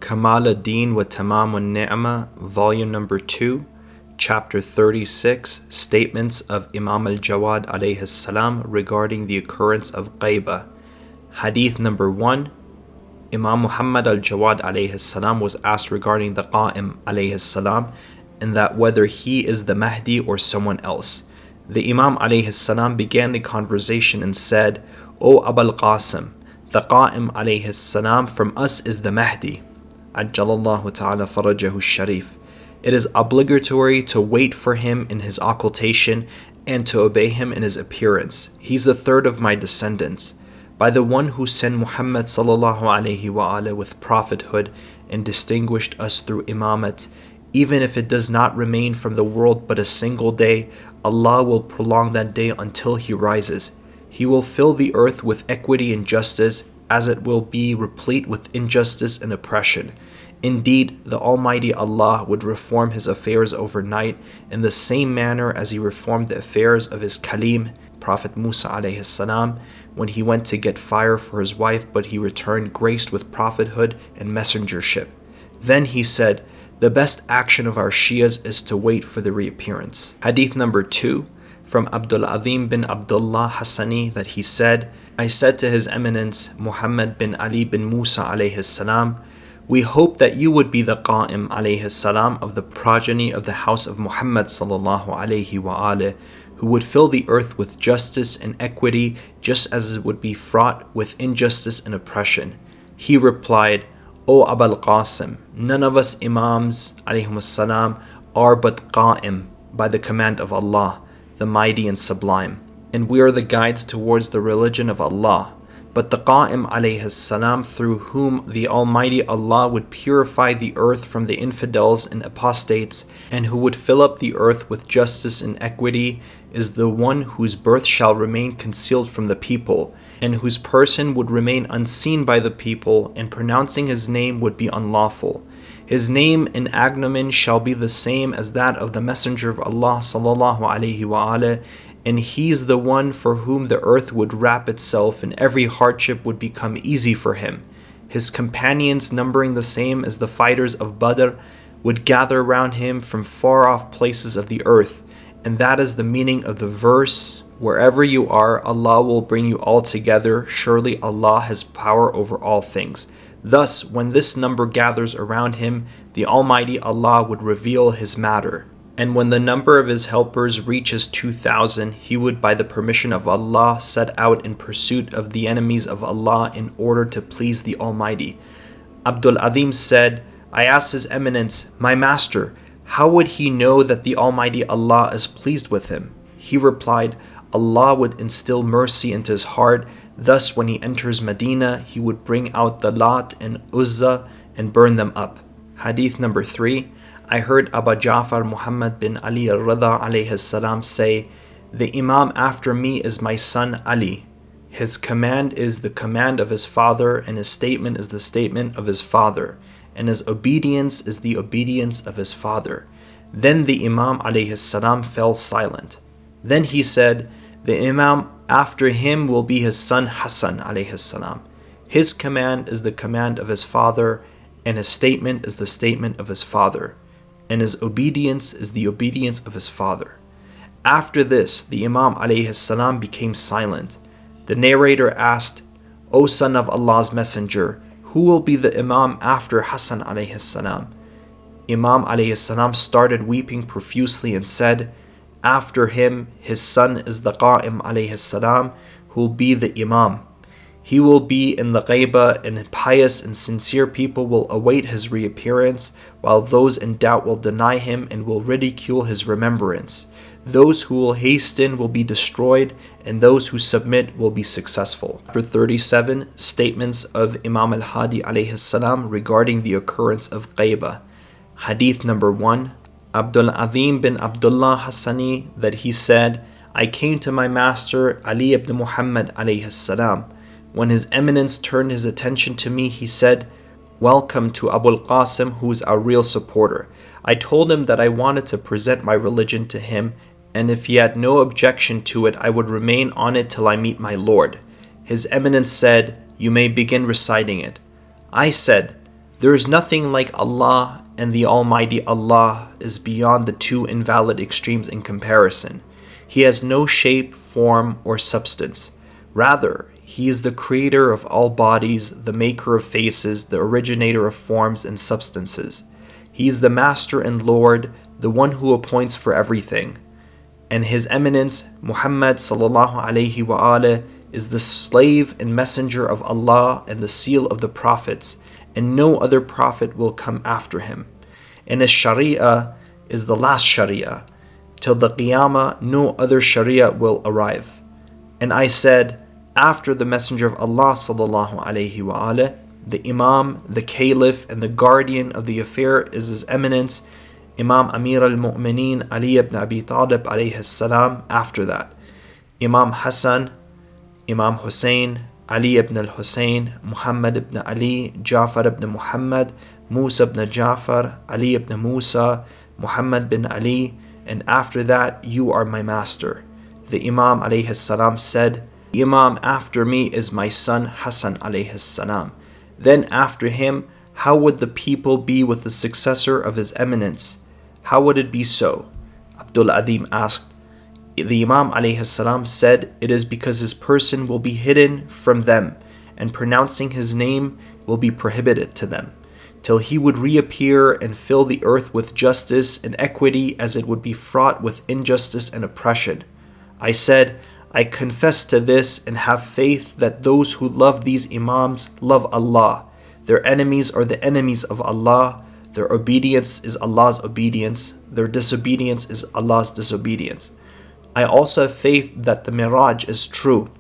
Kamaaluddin wa Tamaamun Ni'ma, Volume Number 2, Chapter 36, Statements of Imam al-Jawad alayhi salam regarding the occurrence of Ghaibah. Hadith number 1. Imam Muhammad al-Jawad alayhi salam was asked regarding the Qa'im alayhi salam, and that whether he is the Mahdi or someone else. The Imam alayhi salam began the conversation and said, O Abul Qasim, the Qa'im alayhi salam from us is the Mahdi. Ajjalallahu ta'ala farajahu sharif. It is obligatory to wait for him in his occultation and to obey him in his appearance. He's the third of my descendants. By the one who sent Muhammad sallallahu alayhi wa ala with prophethood and distinguished us through imamat, even if it does not remain from the world but a single day, Allah will prolong that day until he rises. He will fill the earth with equity and justice, as it will be replete with injustice and oppression. Indeed, the Almighty Allah would reform his affairs overnight in the same manner as he reformed the affairs of his Kalim, Prophet Musa alayhi salam, when he went to get fire for his wife, but he returned graced with prophethood and messengership. Then he said, the best action of our Shias is to wait for the reappearance. Hadith number 2, from Abdul Azim bin Abdullah Hassani, that he said, I said to His Eminence Muhammad bin Ali bin Musa alayhi salam, we hope that you would be the Qa'im alayhi salam of the progeny of the house of Muhammad sallallahu alayhi wa alih, who would fill the earth with justice and equity, just as it would be fraught with injustice and oppression. He replied, O Abul Qasim, none of us Imams alayhimus salam are but Qa'im by the command of Allah, the Mighty and Sublime, and we are the guides towards the religion of Allah. But the Qa'im alayhi salam, through whom the Almighty Allah would purify the earth from the infidels and apostates, and who would fill up the earth with justice and equity, is the one whose birth shall remain concealed from the people, and whose person would remain unseen by the people, and pronouncing his name would be unlawful. His name and agnomen shall be the same as that of the Messenger of Allah sallallahu alayhi wa alih, and he is the one for whom the earth would wrap itself and every hardship would become easy for him. His companions, numbering the same as the fighters of Badr, would gather around him from far off places of the earth, and that is the meaning of the verse, wherever you are, Allah will bring you all together. Surely Allah has power over all things. Thus, when this number gathers around him, the Almighty Allah would reveal his matter. And when the number of his helpers reaches 2,000, he would, by the permission of Allah, set out in pursuit of the enemies of Allah in order to please the Almighty. Abdul Azim said, I asked His Eminence, my master, how would he know that the Almighty Allah is pleased with him? He replied, Allah would instill mercy into his heart. Thus, when he enters Medina, he would bring out the Lat and Uzza and burn them up. Hadith number 3. I heard Abu Ja'far Muhammad bin Ali al-Rida alayhi salam say, the Imam after me is my son Ali. His command is the command of his father, and his statement is the statement of his father, and his obedience is the obedience of his father. Then the Imam alayhi salam fell silent. Then he said, the Imam after him will be his son Hassan alayhi salam. His command is the command of his father, and his statement is the statement of his father, and his obedience is the obedience of his father. After this, the Imam alayhi salam became silent. The narrator asked, O son of Allah's messenger, who will be the Imam after Hassan alayhi salam? Imam alayhi salam started weeping profusely and said, after him, his son is the Qa'im alayhi salam, who will be the Imam. He will be in the Ghaibah, and pious and sincere people will await his reappearance, while those in doubt will deny him and will ridicule his remembrance. Those who will hasten will be destroyed, and those who submit will be successful. Chapter 37, Statements of Imam al-Hadi alayhi salam regarding the occurrence of Ghaibah. Hadith number 1. Abdul Azim bin Abdullah Hassani, that he said, I came to my master Ali ibn Muhammad alayhi salam. When His Eminence turned his attention to me, he said, welcome to Abul Qasim, who is our real supporter. I told him that I wanted to present my religion to him, and if he had no objection to it, I would remain on it till I meet my Lord. His Eminence said, you may begin reciting it. I said, There is nothing like Allah, and the Almighty Allah is beyond the two invalid extremes in comparison. He has no shape, form, or substance. Rather, He is the creator of all bodies, the maker of faces, the originator of forms and substances. He is the Master and Lord, the one who appoints for everything. And His Eminence, Muhammad sallallahu alayhi wa alih, is the slave and messenger of Allah and the seal of the prophets, and no other prophet will come after him. And His Sharia is the last Sharia. Till the Qiyamah, no other Sharia will arrive. And I said, after the Messenger of Allah sallallahu alayhi wa alih, the Imam, the Caliph, and the guardian of the affair is His Eminence, Imam Amir al-Mu'mineen Ali ibn Abi Talib alayhi salam. After that, Imam Hassan, Imam Hussein, Ali ibn al-Hussein, Muhammad ibn Ali, Jafar ibn Muhammad, Musa ibn Jafar, Ali ibn Musa, Muhammad bin Ali, and after that you are my master. The Imam alayhi salam said, the Imam after me is my son Hassan alayhi salam. Then after him, how would the people be with the successor of His Eminence? How would it be so? Abdul Adim asked. The Imam alayhi salam said, it is because his person will be hidden from them, and pronouncing his name will be prohibited to them, till he would reappear and fill the earth with justice and equity as it would be fraught with injustice and oppression. I said, I confess to this and have faith that those who love these Imams love Allah. Their enemies are the enemies of Allah. Their obedience is Allah's obedience. Their disobedience is Allah's disobedience. I also have faith that the Miraj is true.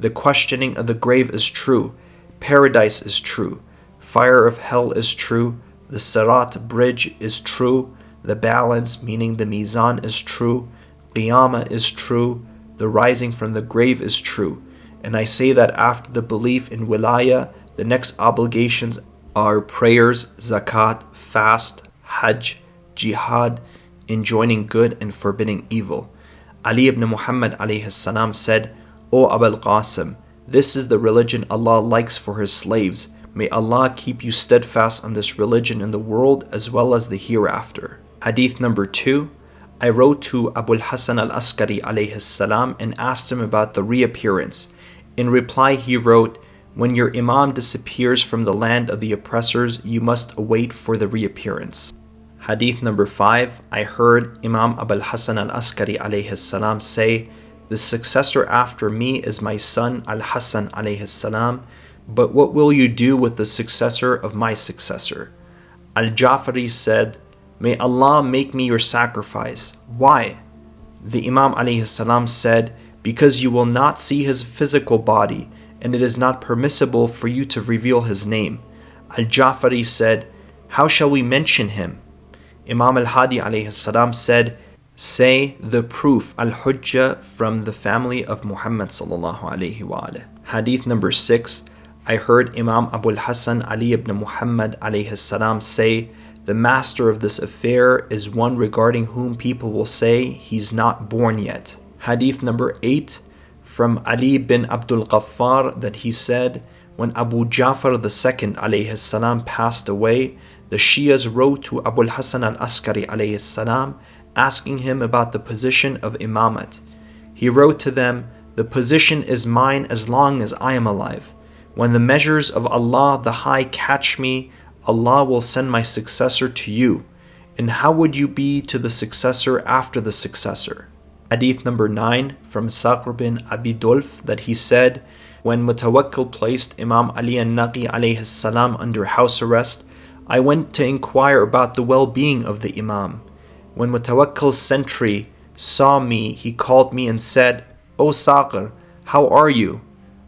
The questioning of the grave is true. Paradise is true. Fire of hell is true. The Sirat bridge is true. The balance, meaning the Mizan, is true. Qiyamah is true. The rising from the grave is true. And I say that after the belief in Wilaya, the next obligations are prayers, zakat, fast, hajj, jihad, enjoining good and forbidding evil. Ali ibn Muhammad alayhi salam said, O Abul Qasim, this is the religion Allah likes for His slaves. May Allah keep you steadfast on this religion in the world as well as the hereafter. Hadith number 2. I wrote to Abul Hasan al-Askari alayhi salam and asked him about the reappearance. In reply he wrote, when your Imam disappears from the land of the oppressors, you must await for the reappearance. Hadith number 5. I heard Imam Abul Hasan al-Askari alayhi salam say, the successor after me is my son Al-Hasan alayhi salam, but what will you do with the successor of my successor? Al-Jafari said, may Allah make me your sacrifice. Why? The Imam alayhi salam said, because you will not see his physical body, and it is not permissible for you to reveal his name. Al-Jafari said, how shall we mention him? Imam al-Hadi alayhi salam said, say the proof al-Hujjah from the family of Muhammad sallallahu alayhi wa alih. Hadith number 6. I heard Imam Abul Hasan Ali ibn Muhammad alayhi salam say, the master of this affair is one regarding whom people will say he's not born yet. Hadith number 8. From Ali bin Abdul Ghaffar that he said, when Abu Ja'far II alayhi salam passed away, the Shias wrote to Abul Hasan al-Askari alayhi salam asking him about the position of imamat. He wrote to them, the position is mine as long as I am alive. When the measures of Allah the High catch me, Allah will send my successor to you. And how would you be to the successor after the successor? Hadith number 9 from Saqr bin Abi Dulf that he said, when Mutawakkil placed Imam Ali al-Naqi alayhi salam under house arrest, I went to inquire about the well-being of the Imam. When Mutawakkil's sentry saw me, he called me and said, O Saqr, how are you?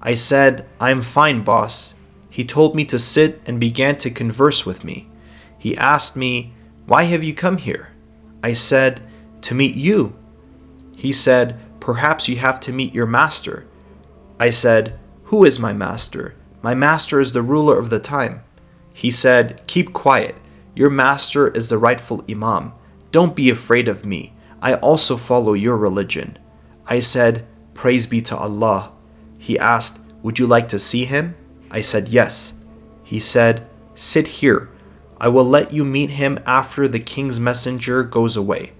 I said, I am fine, boss. He told me to sit and began to converse with me. He asked me, why have you come here? I said, to meet you. He said, perhaps you have to meet your master. I said, who is my master? My master is the ruler of the time. He said, keep quiet. Your master is the rightful Imam. Don't be afraid of me. I also follow your religion. I said, praise be to Allah. He asked, would you like to see him? I said, yes. He said, sit here. I will let you meet him after the king's messenger goes away.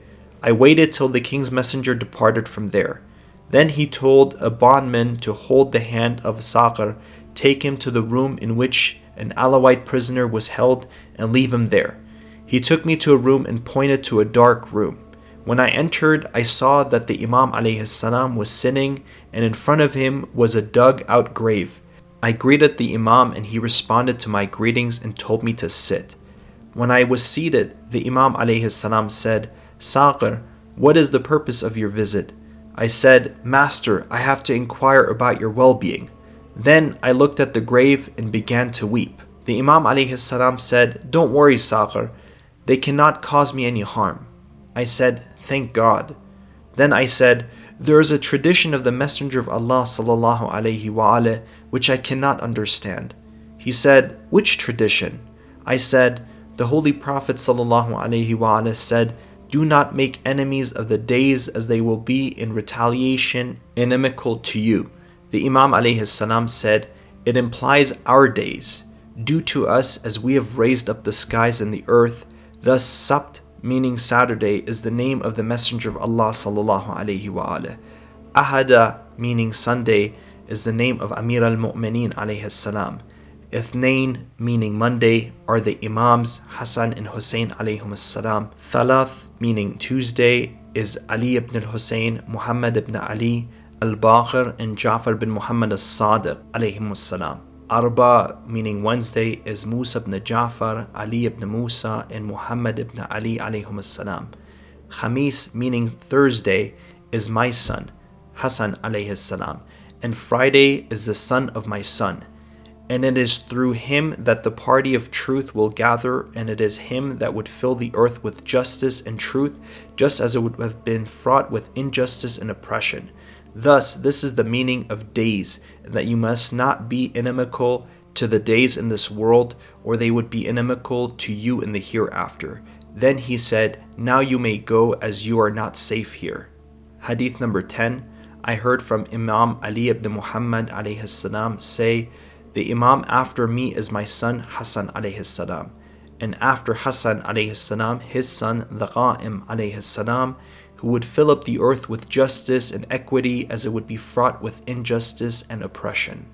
I waited till the king's messenger departed from there. Then he told a bondman to hold the hand of Saqr, take him to the room in which an Alawite prisoner was held, and leave him there. He took me to a room and pointed to a dark room. When I entered, I saw that the Imam ﷺ was sitting, and in front of him was a dug-out grave. I greeted the Imam, and he responded to my greetings and told me to sit. When I was seated, the Imam ﷺ said, Saqr, what is the purpose of your visit? I said, Master, I have to inquire about your well-being. Then I looked at the grave and began to weep. The Imam ﷺ said, Don't worry, Saqr, they cannot cause me any harm. I said, Thank God. Then I said, There is a tradition of the Messenger of Allah ﷺ which I cannot understand. He said, Which tradition? I said, The Holy Prophet ﷺ said, Do not make enemies of the days, as they will be in retaliation inimical to you. The Imam ﷺ said, It implies our days. Do to us as we have raised up the skies and the earth. Thus Sabt, meaning Saturday, is the name of the Messenger of Allah ﷺ. Ahada, meaning Sunday, is the name of Amir al-Mu'mineen ﷺ. Ithnain, meaning Monday, are the Imams Hassan and Hussein ﷺ. Thalath, meaning Tuesday, is Ali ibn al-Hussein, Muhammad ibn Ali, al-Baqir, and Ja'far bin Muhammad as-Sadiq ﷺ. Arba, meaning Wednesday, is Musa ibn Ja'far, Ali ibn Musa, and Muhammad ibn Ali ﷺ. Khamis, meaning Thursday, is my son, Hassan ﷺ. And Friday is the son of my son. And it is through him that the party of truth will gather, and it is him that would fill the earth with justice and truth, just as it would have been fraught with injustice and oppression. Thus, this is the meaning of days, that you must not be inimical to the days in this world, or they would be inimical to you in the hereafter. Then he said, Now you may go, as you are not safe here. Hadith number 10. I heard from Imam Ali ibn Muhammad ﷺ say, The Imam after me is my son Hassan ﷺ. And after Hassan ﷺ, his son the Qa'im ﷺ, who would fill up the earth with justice and equity, as it would be fraught with injustice and oppression.